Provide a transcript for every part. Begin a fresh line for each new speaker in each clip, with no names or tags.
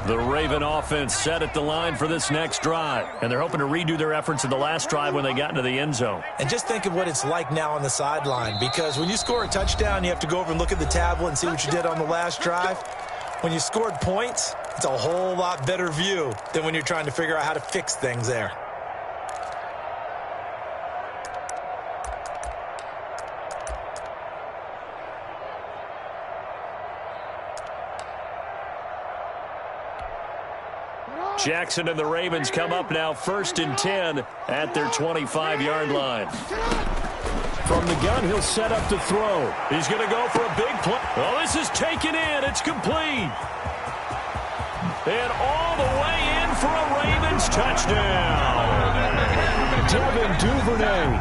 The Raven offense set at the line for this next drive, and they're hoping to redo their efforts in the last drive when they got into the end zone.
And just think of what it's like now on the sideline, because when you score a touchdown, you have to go over and look at the tablet and see what you did on the last drive. When you scored points, it's a whole lot better view than when you're trying to figure out how to fix things there.
Jackson and the Ravens come up now 1st and 10 at their 25-yard line. From the gun, he'll set up to throw. He's going to go for a big play. Oh, this is taken in. It's complete. And all the way in for a Ravens touchdown. Devin Duvernay,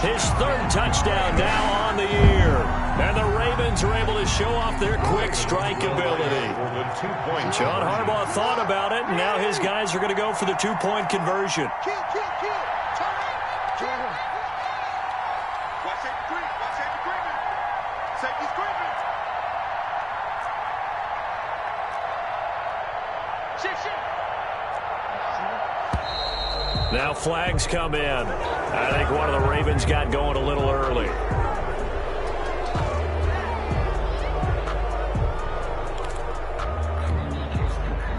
his 3rd touchdown now on the year. And the Ravens are able to show off their quick strike ability. John Harbaugh thought about it, and now his guys are going to go for the 2-point conversion. Now flags come in. I think one of the Ravens got going a little early.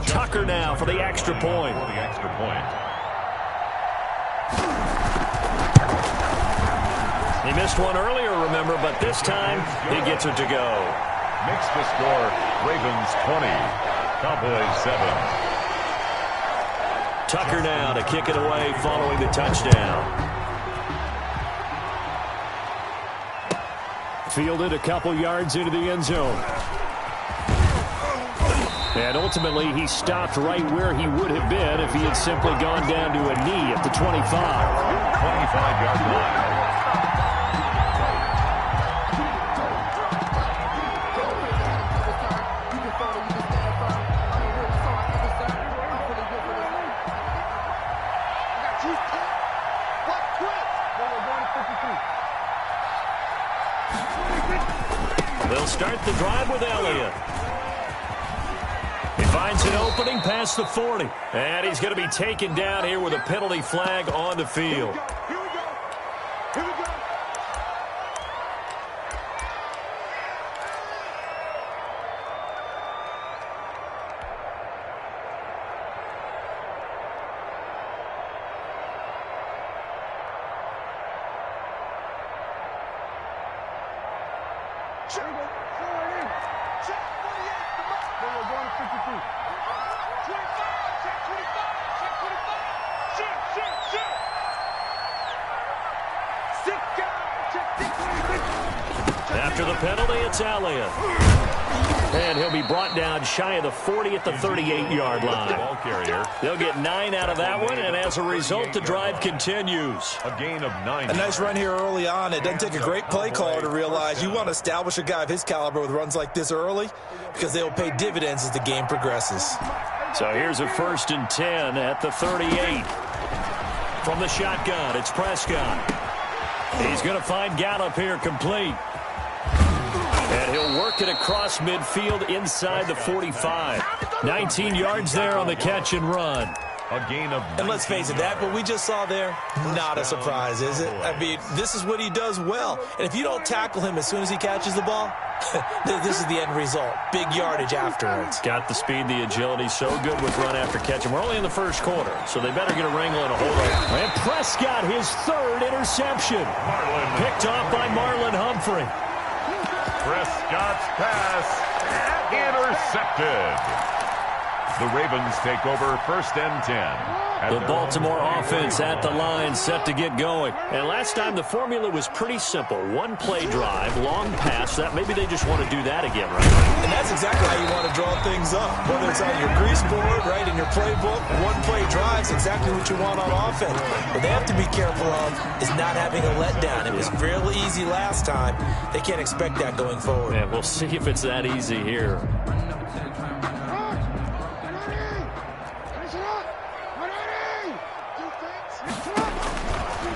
Tucker now for the extra point. He missed one earlier, remember, but this time he gets it to go.
Makes the score Ravens 20, Cowboys 7.
Tucker now to kick it away following the touchdown. Fielded a couple yards into the end zone. And ultimately, he stopped right where he would have been if he had simply gone down to a knee at the 25.
25-yard line.
They'll start the drive with Elliott. He finds an opening past the 40. And he's going to be taken down here with a penalty flag on the field. After the penalty, it's Elliott. And he'll be brought down shy of the 40 at the 38-yard line.
Ball carrier.
They'll get 9 out of that one, and as a result, the drive continues.
A gain of 9.
A nice run here early on. It doesn't take a great play caller to realize you want to establish a guy of his caliber with runs like this early because they'll pay dividends as the game progresses.
So here's a 1st and 10 at the 38. From the shotgun, it's Prescott. He's going to find Gallup here complete. And he'll work it across midfield inside the 45. 19 yards there on the catch and run.
A gain of 19.
And let's face it, that what we just saw there, not a surprise, is it? I mean, this is what he does well. And if you don't tackle him as soon as he catches the ball, this is the end result. Big yardage afterwards.
Got the speed, the agility, so good with run after catch. And we're only in the first quarter, so they better get a wrangle and a hold on. And Prescott, his 3rd interception. Picked off by Marlon Humphrey.
Prescott's pass intercepted. The Ravens take over 1st and 10.
The Baltimore offense at the line set to get going. And last time the formula was pretty simple. 1-play drive, long pass. That maybe they just want to do that again, right?
And that's exactly how you want to draw things up. Whether it's on your grease board, right, in your playbook, 1-play drive is exactly what you want on offense. What they have to be careful of is not having a letdown. It was real easy last time. They can't expect that going forward.
Yeah, we'll see if it's that easy here.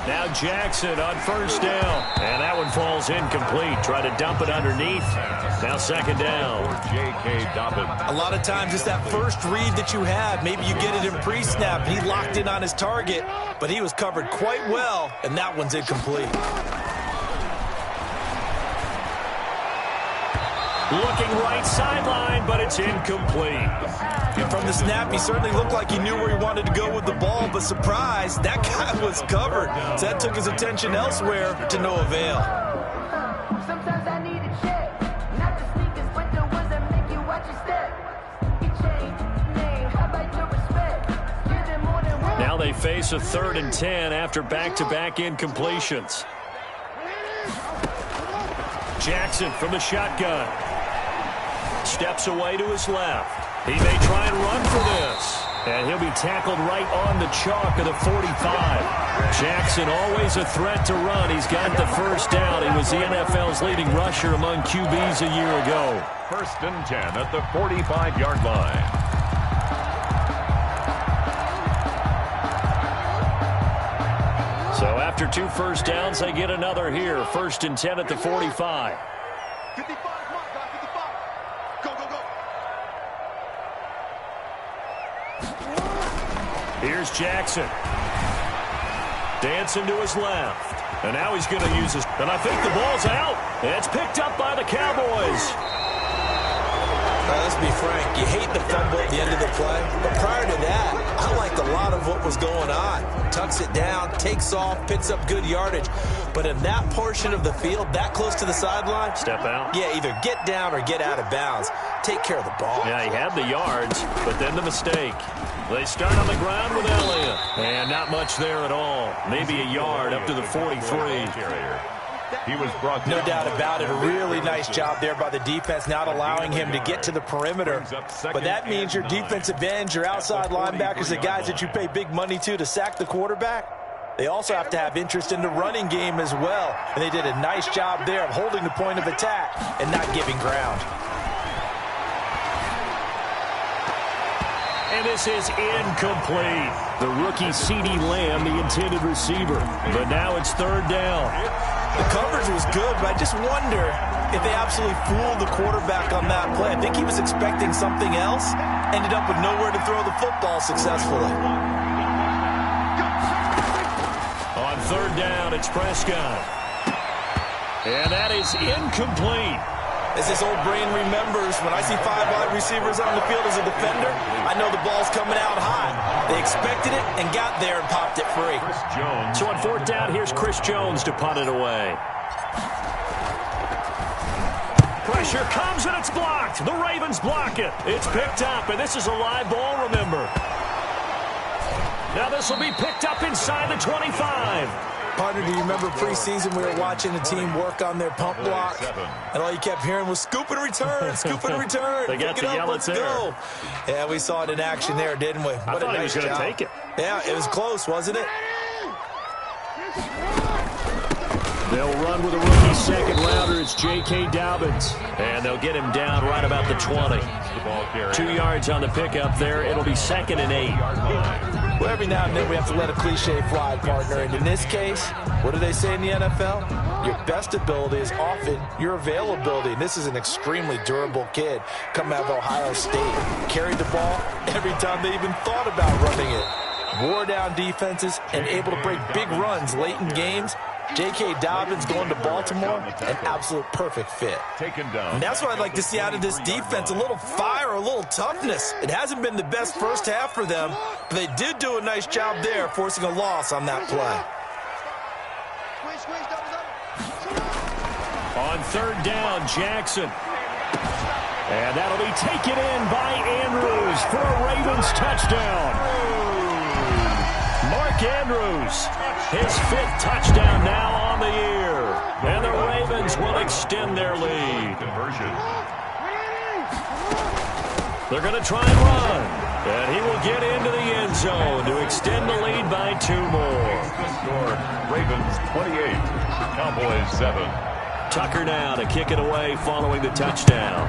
Now Now Jackson on first down. And that one falls incomplete. Try to dump it underneath. Now second down.
A lot of times it's that first read that you have. Maybe you get it in pre-snap. He locked in on his target, but he was covered quite well, and that one's incomplete.
Looking right sideline, but it's incomplete.
And from the snap, he certainly looked like he knew where he wanted to go with the ball, but surprise, that guy was covered. So that took his attention elsewhere to no avail.
Sometimes I need a check, not the sneakers, but the ones that make you watch your step. You change name, how about your respect? Give them more than one.
Now they face a 3rd and 10 after back-to-back incompletions. Jackson from the shotgun. Steps away to his left. He may try and run for this. And he'll be tackled right on the chalk of the 45. Jackson always a threat to run. He's got the first down. He was the NFL's leading rusher among QBs a year ago.
1st and 10 at the 45-yard line.
So after 2 first downs, they get another here. 1st and 10 at the 45.
55, come on, guys, 55. Go, go, go.
Here's Jackson. Dancing to his left. And now he's going to use his... And I think the ball's out. It's picked up by the Cowboys.
Let's be frank, you hate the fumble at the end of the play, but prior to that, I liked a lot of what was going on. Tucks it down, takes off, picks up good yardage. But in that portion of the field, that close to the sideline,
Step out.
yeah, either get down or get out of bounds. Take care of the ball.
Yeah, he had the yards, but then the mistake. They start on the ground with Elliott. And not much there at all. Maybe a yard up to the 43.
He was brought
No
down.
doubt about it. A really nice job there by the defense, not allowing him to get to the perimeter. But that means your defensive ends, your outside linebackers, the guys that you pay big money to sack the quarterback, they also have to have interest in the running game as well. And they did a nice job there of holding the point of attack and not giving ground.
And this is incomplete. The rookie CeeDee Lamb, the intended receiver. But now it's 3rd down.
The coverage was good, but I just wonder if they absolutely fooled the quarterback on that play. I think he was expecting something else, ended up with nowhere to throw the football successfully.
On 3rd down, it's Prescott. And that is incomplete.
As this old brain remembers, when I see 5 wide receivers on the field as a defender, I know the ball's coming out high. They expected it and got there and popped it free.
So on 4th down, here's Chris Jones to punt it away. Pressure comes and it's blocked. The Ravens block it. It's picked up, and this is a live ball, remember. Now this will be picked up inside the 25.
Partner, do you remember preseason we were watching the team work on their pump block? And all you kept hearing was scoop and return, scoop and return.
They got
Pick
to
it up,
yell it
let's
there.
go. Yeah, we saw it in action there, didn't we?
I thought he was going to take it.
Yeah, it was close, wasn't it?
They'll run with a rookie second rounder. It's J.K. Dobbins. And they'll get him down right about the 20. 2 yards on the pickup there. It'll be 2nd and 8.
Well, every now and then we have to let a cliche fly, partner. And in this case, what do they say in the NFL? Your best ability is often your availability. And this is an extremely durable kid coming out of Ohio State. Carried the ball every time they even thought about running it. Wore down defenses and able to break big runs late in games. J.K. Dobbins going to Baltimore, an absolute perfect fit.
Taken down.
And that's what I'd like to see out of this defense, a little fire, a little toughness. It hasn't been the best first half for them, but they did do a nice job there, forcing a loss on that play.
On 3rd down, Jackson. And that'll be taken in by Andrews for a Ravens touchdown. Mark Andrews, his 5th touchdown now on the year. And the Ravens will extend their lead.
Conversion.
They're going to try and run. And he will get into the end zone to extend the lead by 2 more.
Score, Ravens 28, Cowboys 7.
Tucker now to kick it away following the touchdown.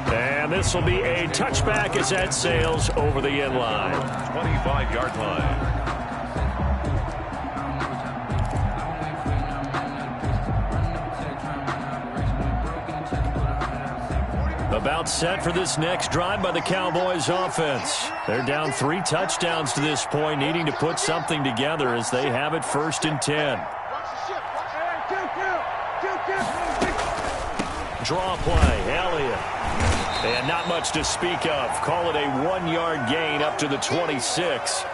And this will be a touchback as that sails over the end line.
25-yard line.
About set for this next drive by the Cowboys offense. They're down 3 touchdowns to this point, needing to put something together as they have it 1st and 10. Draw play, Elliott. And not much to speak of. Call it a 1-yard gain up to the 26.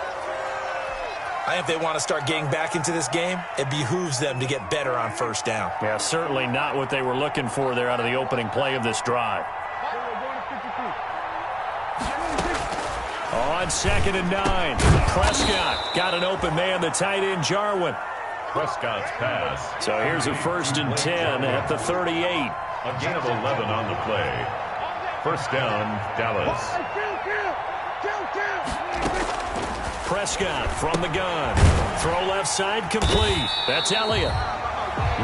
I think if they want to start getting back into this game, it behooves them to get better on 1st down.
Yeah, certainly not what they were looking for there out of the opening play of this drive. On 2nd and 9, Prescott got an open man, the tight end Jarwin.
Prescott's pass.
So here's a 1st and 10 at the 38.
A gain of 11 on the play. 1st down, Dallas.
Prescott from the gun. Throw left side, complete. That's Elliott.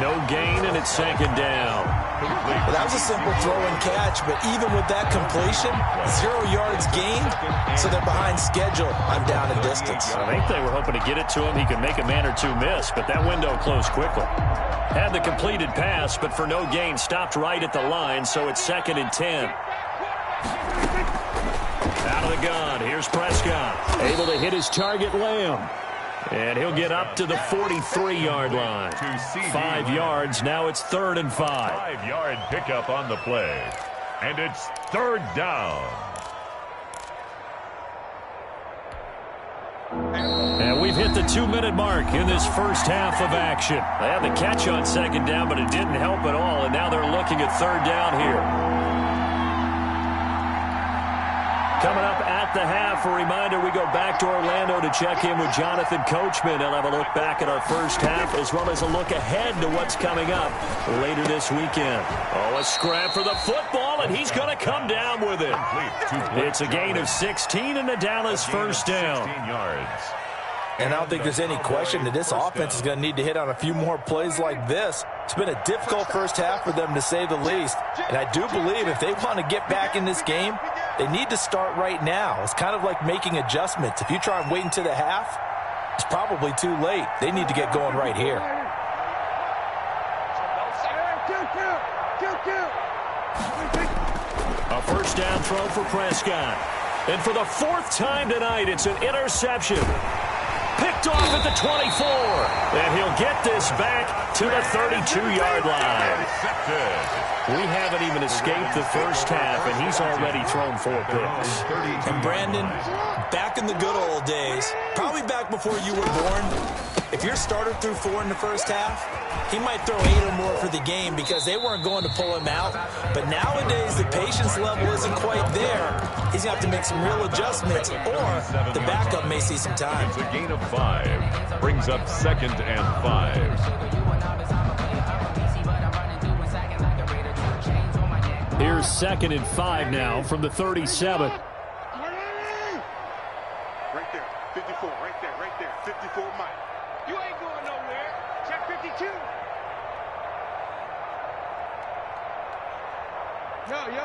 No gain, and it's 2nd down.
Well, that was a simple throw and catch, but even with that completion, 0 yards gained, so they're behind schedule on down and distance.
I think they were hoping to get it to him. He could make a man or two miss, but that window closed quickly. Had the completed pass, but for no gain, stopped right at the line, so it's 2nd and 10. Out of the gun, here's Prescott. Able to hit his target, Lamb. And he'll get up to the 43-yard line. 5 yards, now it's 3rd and 5.
5-yard pickup on the play. And it's 3rd down.
And we've hit the 2-minute mark in this first half of action. They had the catch on 2nd down, but it didn't help at all, and now they're looking at 3rd down here. Coming up at the half, a reminder, we go back to Orlando to check in with Jonathan Coachman. He'll have a look back at our first half as well as a look ahead to what's coming up later this weekend. Oh, a scrap for the football, and he's going to come down with it. It's a gain of 16 and a Dallas 1st down.
16 yards.
And I don't think there's any question that this offense is going to need to hit on a few more plays like this. It's been a difficult first half for them, to say the least. And I do believe if they want to get back in this game, they need to start right now. It's kind of like making adjustments. If you try and wait until the half, it's probably too late. They need to get going right here.
A 1st down throw for Prescott. And for the 4th time tonight, it's an interception. Picked off at the 24. And he'll get this back to the 32-yard line. We haven't even escaped the first half, and he's already thrown 4 picks.
And Brandon, back in the good old days, probably back before you were born, if your starter threw 4 in the first half, he might throw 8 or more for the game because they weren't going to pull him out. But nowadays, the patience level isn't quite there. He's going to have to make some real adjustments, or the backup may see some time.
It's a gain of 5. Brings up 2nd and 5.
Here's 2nd and 5 now from the 37.
Right there, 54, right there, 54 Mike. You ain't going nowhere. Check 52. Yo.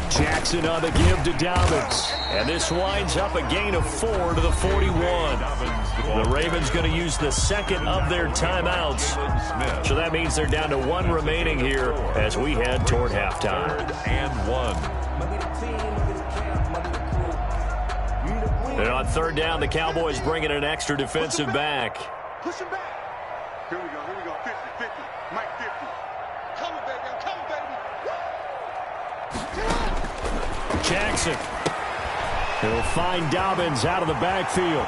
Jackson on the give to Dobbins. And this winds up a gain of 4 to the 41. The Ravens going to use the 2nd of their timeouts. So that means they're down to 1 remaining here as we head toward halftime.
3rd and 1.
And on 3rd down, the Cowboys bringing an extra defensive back.
Push him back. Here we go, 50, Mike 50. Come on, baby,
Jackson. He'll find Dobbins out of the backfield.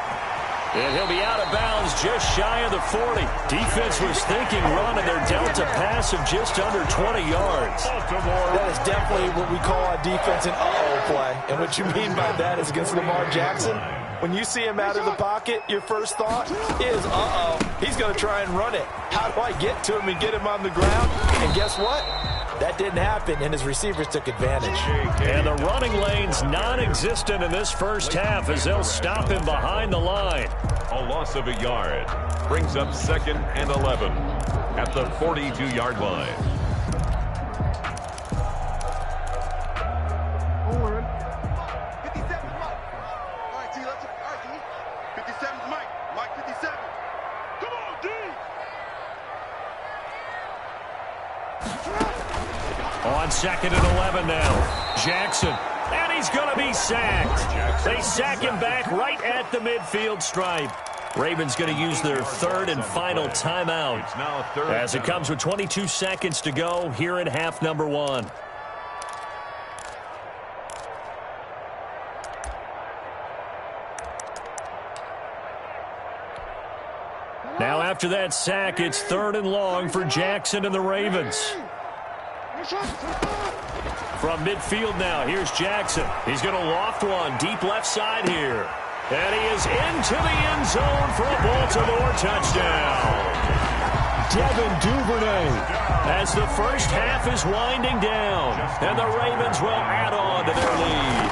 And he'll be out of bounds just shy of the 40. Defense was thinking run, and they're dealt a pass of just under 20 yards.
That is definitely what we call a defense an uh-oh play. And what you mean by that is against Lamar Jackson. When you see him out of the pocket, your first thought is, uh-oh, he's going to try and run it. How do I get to him and get him on the ground? And guess what? That didn't happen, and his receivers took advantage.
And the running lane's non-existent in this first half as they'll stop him behind the line.
A loss of a yard. Brings up 2nd and 11. at the 42-yard line.
On 2nd and 11 now. Jackson. And he's going to be sacked. They sack him back right at the midfield stripe. Ravens going to use their third and final timeout as it comes with 22 seconds to go here in half number 1. Now after that sack, it's 3rd and long for Jackson and the Ravens. From midfield now, here's Jackson. He's going to loft one deep left side here. And he is into the end zone for a Baltimore touchdown. Devin Duvernay as the first half is winding down. And the Ravens will add on to their lead.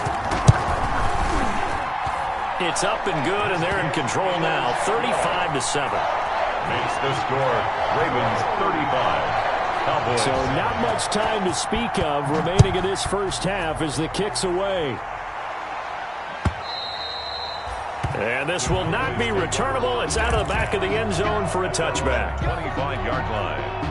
It's up and good, and they're in control now, 35-7.
Makes the score, Ravens 35. Cowboys.
So not much time to speak of remaining in this first half as the kick's away. And this will not be returnable. It's out of the back of the end zone for a touchback.
25-yard line.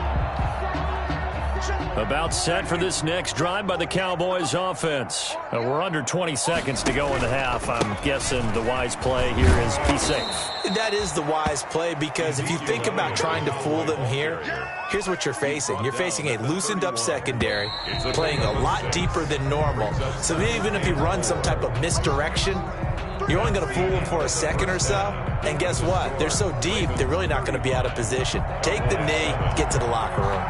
About set for this next drive by the Cowboys offense. We're under 20 seconds to go in the half. I'm guessing the wise play here is be safe.
That is the wise play, because if you think about trying to fool them here, here's what you're facing. You're facing a loosened up secondary, playing a lot deeper than normal. So even if you run some type of misdirection, you're only going to fool them for a second or so. And guess what? They're so deep, they're really not going to be out of position. Take the knee, get to the locker room.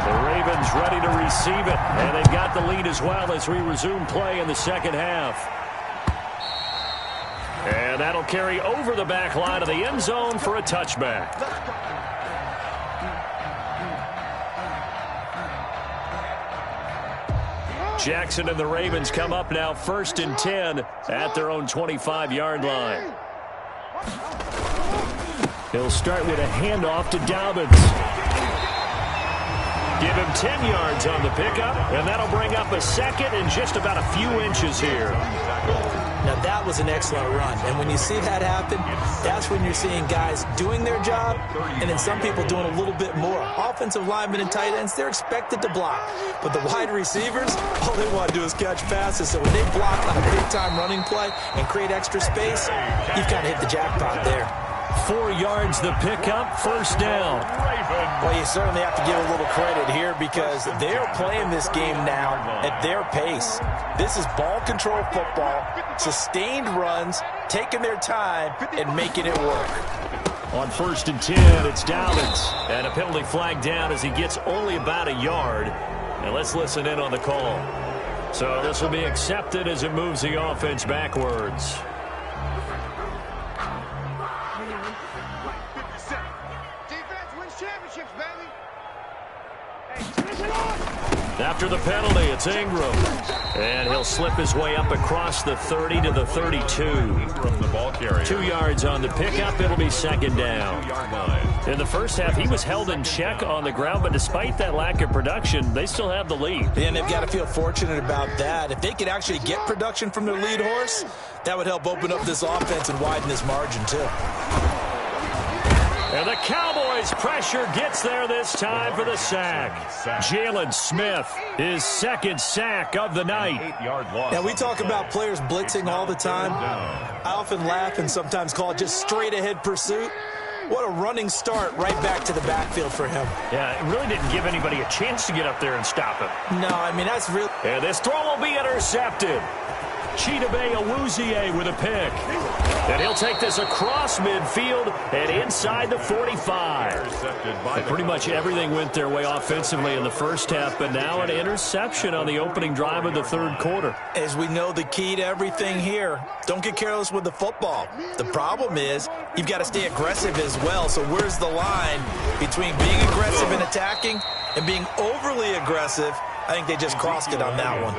The Ravens ready to receive it, and they've got the lead as well as we resume play in the second half. And that'll carry over the back line of the end zone for a touchback. Jackson and the Ravens come up now 1st and 10 at their own 25-yard line. He'll start with a handoff to Dobbins. Give him 10 yards on the pickup, and that'll bring up a second and just about a few inches here.
Now, that was an excellent run, and when you see that happen, that's when you're seeing guys doing their job and then some people doing a little bit more. Offensive linemen and tight ends, they're expected to block, but the wide receivers, all they want to do is catch passes. So when they block on a big-time running play and create extra space, you've kind of hit the jackpot there.
4 yards the pickup, 1st down.
Well, you certainly have to give a little credit here because they're playing this game now at their pace. This is ball control football, sustained runs, taking their time, and making it work.
On 1st and 10, it's Dobbins. And a penalty flag down as he gets only about a yard. And let's listen in on the call. So this will be accepted as it moves the offense backwards. After the penalty, it's Ingram. And he'll slip his way up across the 30 to the 32.
From the ball carrier.
2 yards on the pickup. It'll be 2nd down. In the first half, he was held in check on the ground, but despite that lack of production, they still have the lead.
And they've got to feel fortunate about that. If they could actually get production from their lead horse, that would help open up this offense and widen this margin, too.
And the Cowboys' pressure gets there this time for the sack. Jalen Smith, his 2nd sack of the night.
8-yard loss.
Now, we talk about players blitzing all the time. I often laugh and sometimes call it just straight-ahead pursuit. What a running start right back to the backfield for him.
Yeah, it really didn't give anybody a chance to get up there and stop him.
No, I mean, that's real.
And this throw will be intercepted. Chidobe Awuzie with a pick. And he'll take this across midfield and inside the 45. And pretty much everything went their way offensively in the first half, but now an interception on the opening drive of the 3rd quarter.
As we know, the key to everything here, don't get careless with the football. The problem is you've got to stay aggressive as well. So where's the line between being aggressive and attacking and being overly aggressive? I think they just crossed it on that one.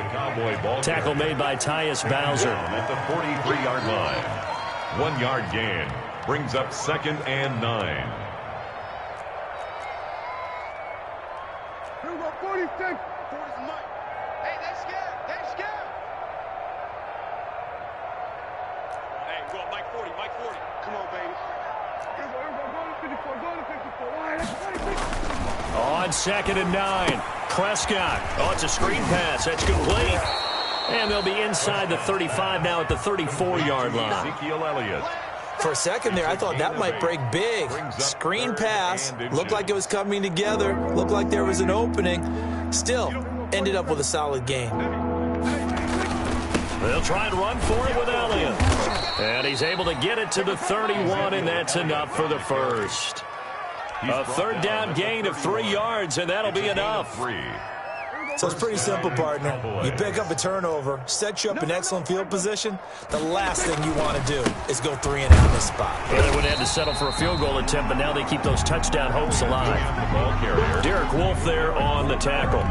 Tackle made by Tyus Bowser.
At the 43-yard line. 1 yard gain brings up 2nd and 9.
40. Come on, baby.
On 2nd and 9. Prescott. Oh, it's a screen pass. That's complete. And they'll be inside the 35 now at the 34-yard line.
Ezekiel Elliott.
For a second there, I thought that might break big. Screen pass. Looked like it was coming together. Looked like there was an opening. Still, ended up with a solid gain.
They'll try and run for it with Elliott. And he's able to get it to the 31, and that's enough for the first. A 3rd down gain of 3 yards, and that'll be enough.
So it's pretty simple, partner. You pick up a turnover, set you up in excellent field position. The last thing you want to do is go 3 and out in this spot.
Well, they would have had to settle for a field goal attempt, but now they keep those touchdown hopes alive. Derek Wolfe there on the tackle.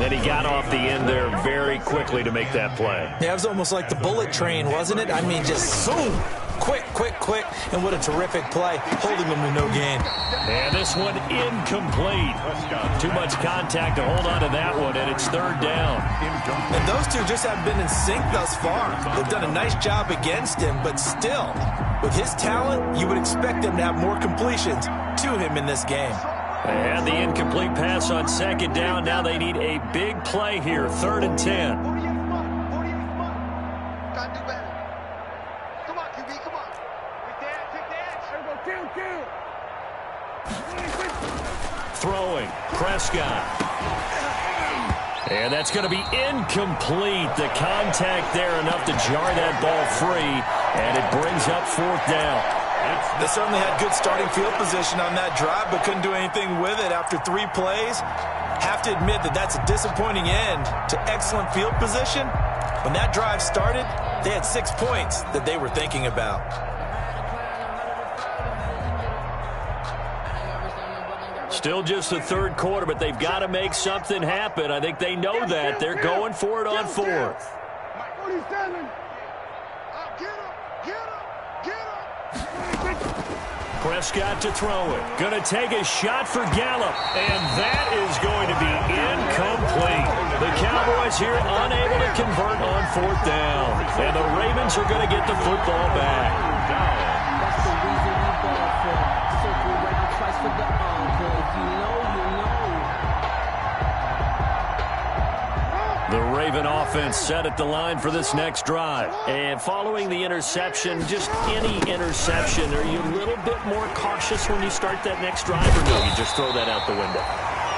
And he got off the end there very quickly to make that play.
Yeah, it was almost like the bullet train, wasn't it? I mean, just zoom. Quick, quick, quick. And what a terrific play, holding them to no gain.
And this one incomplete. Too much contact to hold on to that one, and it's 3rd down.
And those two just haven't been in sync thus far. They've done a nice job against him, but still, with his talent, you would expect them to have more completions to him in this game.
They had the incomplete pass on 2nd down. Now they need a big play here, 3rd and 10. Throwing, Prescott. And that's going to be incomplete. The contact there enough to jar that ball free, and it brings up 4th down.
They certainly had good starting field position on that drive, but couldn't do anything with it after 3 plays. Have to admit that that's a disappointing end to excellent field position. When that drive started, they had 6 points that they were thinking about.
Still just the 3rd quarter, but they've got to make something happen. I think they know that. They're going for it on 4th. Prescott to throw it. Going to take a shot for Gallup, and that is going to be incomplete. The Cowboys here unable to convert on 4th down, and the Ravens are going to get the football back.
That's the reason we ball for. Circle around twice for the encore. You know.
The Raven offense set at the line for this next drive. And following the interception, just any interception, are you a little bit more cautious when you start that next drive, or no, you just throw that out the window?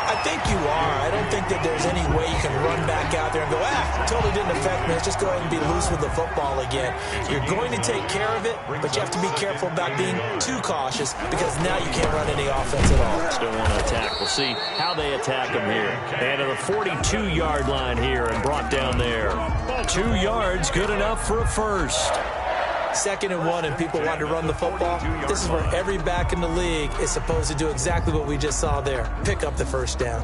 I think you are. I don't think that there's any way you can run back out there and go, totally didn't affect me. Let's just go ahead and be loose with the football again. You're going to take care of it, but you have to be careful about being too cautious because now you can't run any offense at all.
Still want to attack. We'll see how they attack them here. And to the 42-yard line here and brought down there. 2 yards, good enough for a first.
2nd and 1 and people want to run the football. This is where every back in the league is supposed to do exactly what we just saw there. Pick up the 1st down.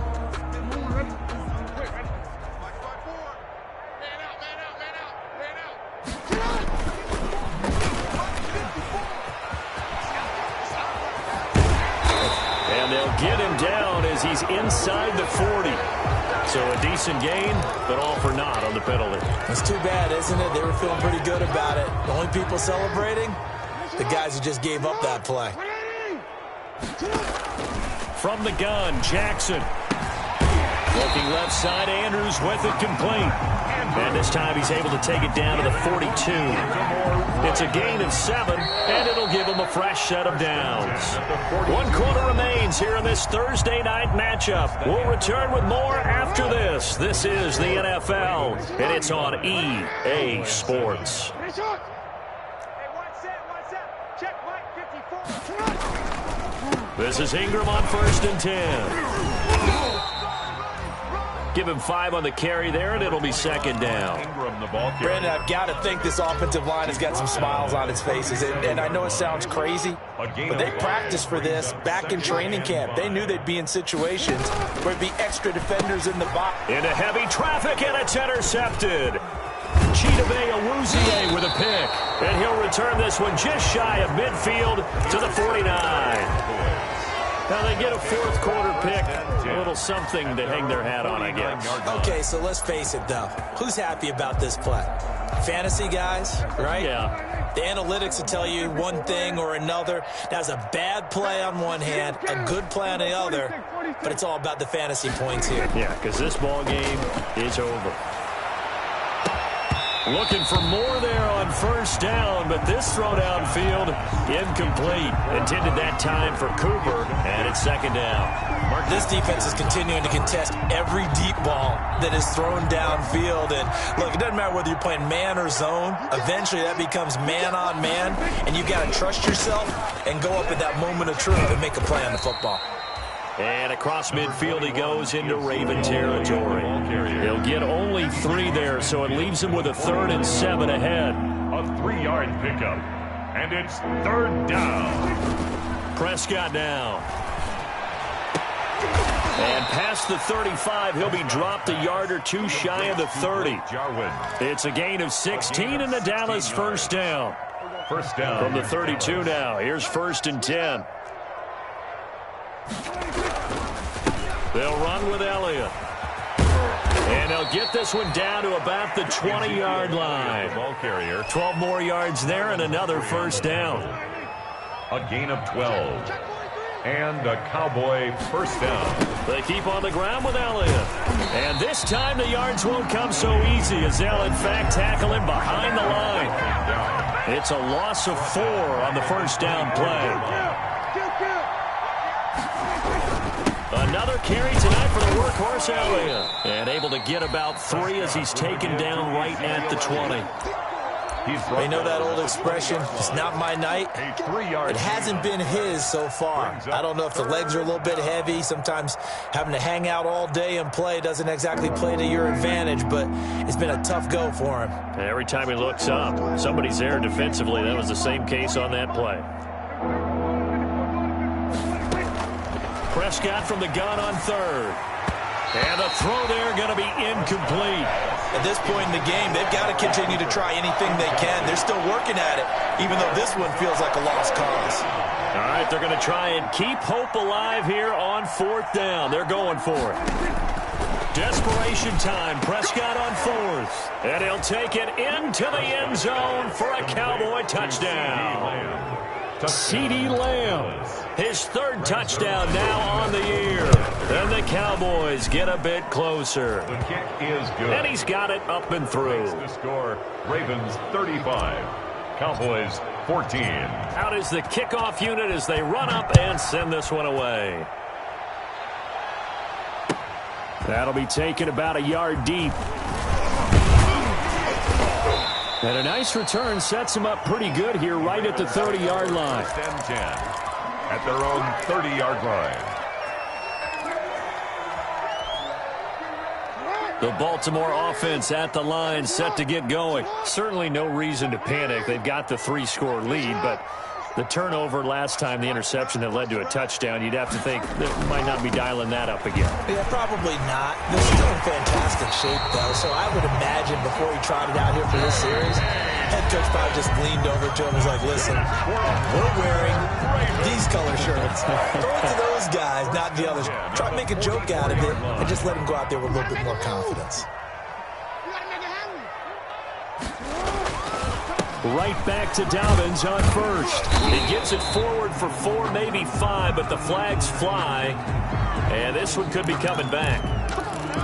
And they'll get him down as he's inside the 40. So a decent gain, but all for naught on the penalty.
It's too bad, isn't it? They were feeling pretty good about it. The only people celebrating, the guys who just gave up that play.
From the gun, Jackson. Looking left side, Andrews with it complete. And this time he's able to take it down to the 42. It's a gain of 7, and it'll give him a fresh set of downs. 1 quarter remains here in this Thursday night matchup. We'll return with more after this. This is the NFL, and it's on EA Sports. This is Ingram on 1st and 10. Give him 5 on the carry there, and it'll be 2nd down.
Brandon, I've got to think this offensive line has got some smiles on its faces. And I know it sounds crazy, but they practiced for this back in training camp. They knew they'd be in situations where there'd be extra defenders in the box.
Into heavy traffic, and it's intercepted. Chidobe Awuzie with a pick. And he'll return this one just shy of midfield to the 49. Now they get a 4th quarter pick. A little something to hang their hat on, I guess.
Okay, so let's face it, though. Who's happy about this play? Fantasy guys, right?
Yeah.
The analytics will tell you one thing or another. That's a bad play on one hand, a good play on the other, but it's all about the fantasy points here.
Yeah, because this ball game is over. Looking for more there on first down, but this throw downfield incomplete. Intended that time for Cooper, and it's second down.
Mark, this defense is continuing to contest every deep ball that is thrown downfield. And look, it doesn't matter whether you're playing man or zone. Eventually that becomes man on man, and you've got to trust yourself and go up at that moment of truth and make a play on the football.
And across midfield he goes into Raven territory. He'll get only 3 there, so it leaves him with a 3rd and 7 ahead.
A 3-yard pickup, and it's 3rd down.
Prescott now. And past the 35, he'll be dropped a yard or 2 shy of the 30. It's a gain of 16 and the Dallas first down.
First down.
From the 32 now. Here's 1st and 10. They'll run with Elliott. And they'll get this one down to about the 20-yard line.
Ball carrier.
12 more yards there and another first down.
A gain of 12. And a Cowboy first down.
They keep on the ground with Elliott. And this time the yards won't come so easy as they'll in fact tackle him behind the line. It's a loss of 4 on the first down play. Another carry tonight for the workhorse Elliott. And able to get about 3 as he's taken down right at the 20.
You know that old expression, it's not my night? It hasn't been his so far. I don't know if the legs are a little bit heavy. Sometimes having to hang out all day and play doesn't exactly play to your advantage, but it's been a tough go for him.
Every time he looks up, somebody's there defensively. That was the same case on that play. Prescott from the gun on 3rd. And the throw there going to be incomplete.
At this point in the game, they've got to continue to try anything they can. They're still working at it, even though this one feels like a lost cause.
All right, they're going to try and keep hope alive here on 4th down. They're going for it. Desperation time. Prescott on 4th. And he'll take it into the end zone for a Cowboy touchdown. CeeDee Lamb, his 3rd touchdown now on the year. And the Cowboys get a bit closer.
The kick is good.
And he's got it up and through.
The score, Ravens 35, Cowboys 14.
Out is the kickoff unit as they run up and send this one away. That'll be taken about a yard deep. And a nice return sets him up pretty good here right at the 30-yard line.
1st and 10 at their own 30-yard line.
The Baltimore offense at the line set to get going. Certainly no reason to panic. They've got the 3-score lead, but the turnover last time, the interception that led to a touchdown, you'd have to think they might not be dialing that up again.
Yeah, probably not. They're still in fantastic shape, though, so I would imagine before he trotted out here for this series, head coach probably just leaned over to him and was like, listen, we're wearing these color shirts. Throw it to those guys, not the others. Try to make a joke out of it and just let him go out there with a little bit more confidence.
Right back to Dobbins on 1st. He gets it forward for 4, maybe 5, but the flags fly. And this one could be coming back.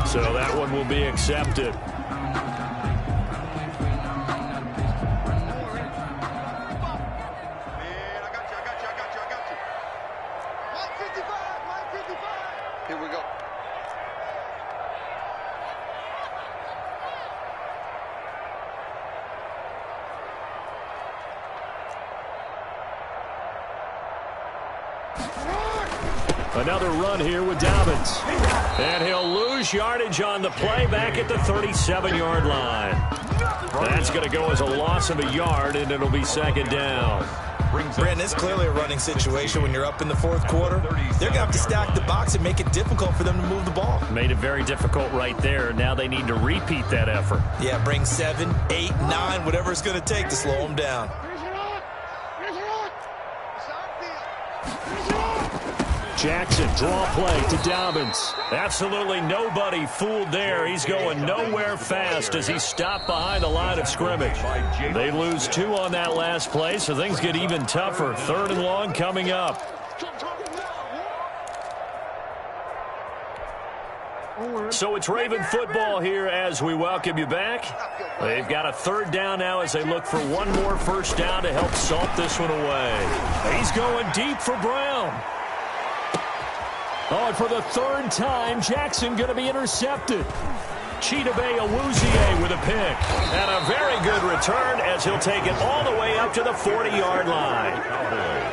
So that one will be accepted.
Here we go.
Another run here with Dobbins. And he'll lose yardage on the play back at the 37-yard line. That's going to go as a loss of a yard, and it'll be 2nd down.
Brandon, it's clearly a running situation when you're up in the 4th quarter. They're going to have to stack the box and make it difficult for them to move the ball.
Made it very difficult right there. Now they need to repeat that effort.
Yeah, bring 7, 8, 9, whatever it's going to take to slow them down.
Jackson, draw play to Dobbins. Absolutely nobody fooled there. He's going nowhere fast as he stopped behind the line of scrimmage. They lose 2 on that last play, so things get even tougher. 3rd and long coming up. So it's Raven football here as we welcome you back. They've got a 3rd down now as they look for one more first down to help salt this one away. He's going deep for Brown. Oh, and for the 3rd time, Jackson going to be intercepted. Chidobe Awuzie with a pick. And a very good return as he'll take it all the way up to the 40-yard line.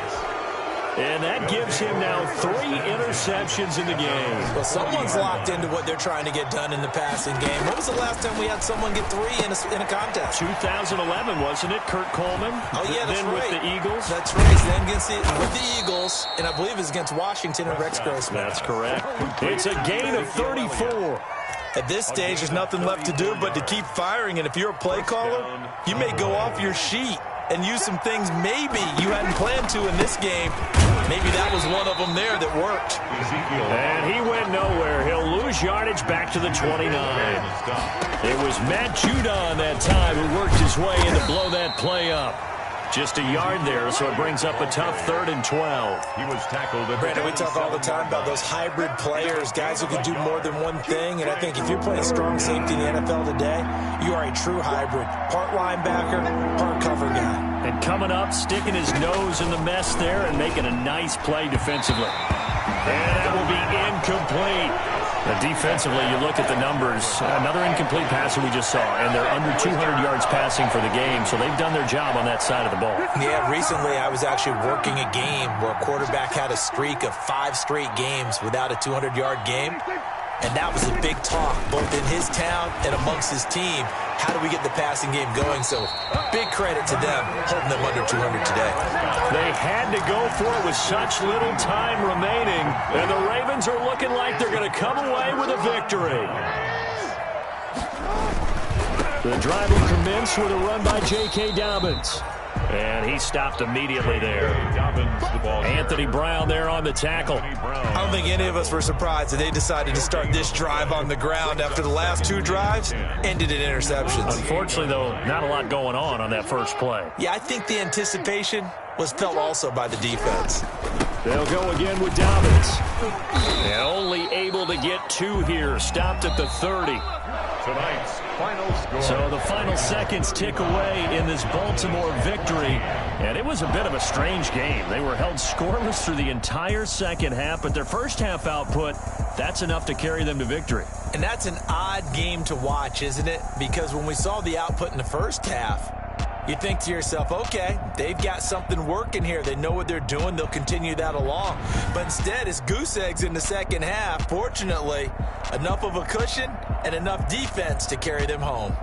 And that gives him now 3 interceptions in the game.
Well, someone's locked into what they're trying to get done in the passing game. When was the last time we had someone get 3 in a contest?
2011, wasn't it? Kurt Coleman.
Oh, yeah, that's
then
right.
With the Eagles.
That's right. Then with the Eagles, and I believe it's against Washington and Rex Grossman.
That's correct. It's a gain of 34.
At this stage, there's nothing left to do but to keep firing. And if you're a play caller, you may go off your sheet and use some things maybe you hadn't planned to in this game. Maybe that was one of them there that worked.
And he went nowhere. He'll lose yardage back to the 29. It was Matt Judon that time who worked his way in to blow that play up. Just a yard there, so it brings up a tough 3rd and 12.
He was tackled.
Brandon, we talk all the time about those hybrid players, guys who can do more than one thing. And I think if you're playing strong safety in the NFL today, you are a true hybrid. Part linebacker, part cover guy.
And coming up, sticking his nose in the mess there and making a nice play defensively. And that will be incomplete. Defensively, you look at the numbers. Another incomplete passer we just saw, and they're under 200 yards passing for the game, so they've done their job on that side of the ball.
Yeah, recently I was actually working a game where a quarterback had a streak of 5 straight games without a 200-yard game, and that was a big talk, both in his town and amongst his team. How do we get the passing game going? So big credit to them, holding them under 200 today.
They had to go for it with such little time remaining, and the Ravens are looking like they're going to come away with a victory. The drive will commence with a run by J.K. Dobbins. And he stopped immediately there. Anthony Brown there on the tackle.
I don't think any of us were surprised that they decided to start this drive on the ground after the last 2 drives ended in interceptions.
Unfortunately, though, not a lot going on that first play.
Yeah, I think the anticipation was felt also by the defense.
They'll go again with Dobbins. And only able to get 2 here. Stopped at the 30.
Tonight's final score.
So the final seconds tick away in this Baltimore victory. And it was a bit of a strange game. They were held scoreless through the entire second half, but their first half output, that's enough to carry them to victory.
And that's an odd game to watch, isn't it? Because when we saw the output in the first half, you think to yourself, okay, they've got something working here. They know what they're doing. They'll continue that along. But instead, it's goose eggs in the second half. Fortunately, enough of a cushion and enough defense to carry them home.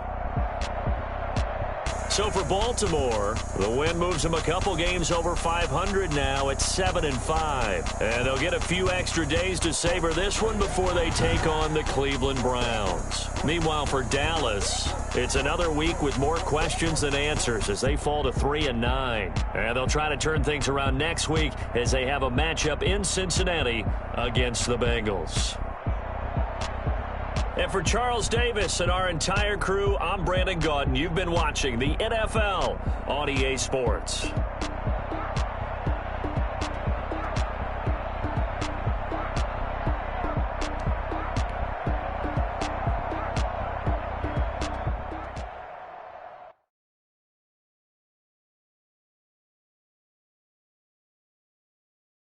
So for Baltimore, the win moves them a couple games over 500 now at 7-5. And they'll get a few extra days to savor this one before they take on the Cleveland Browns. Meanwhile, for Dallas, it's another week with more questions than answers as they fall to 3-9. And they'll try to turn things around next week as they have a matchup in Cincinnati against the Bengals. And for Charles Davis and our entire crew, I'm Brandon Gaudin. You've been watching the NFL on EA Sports.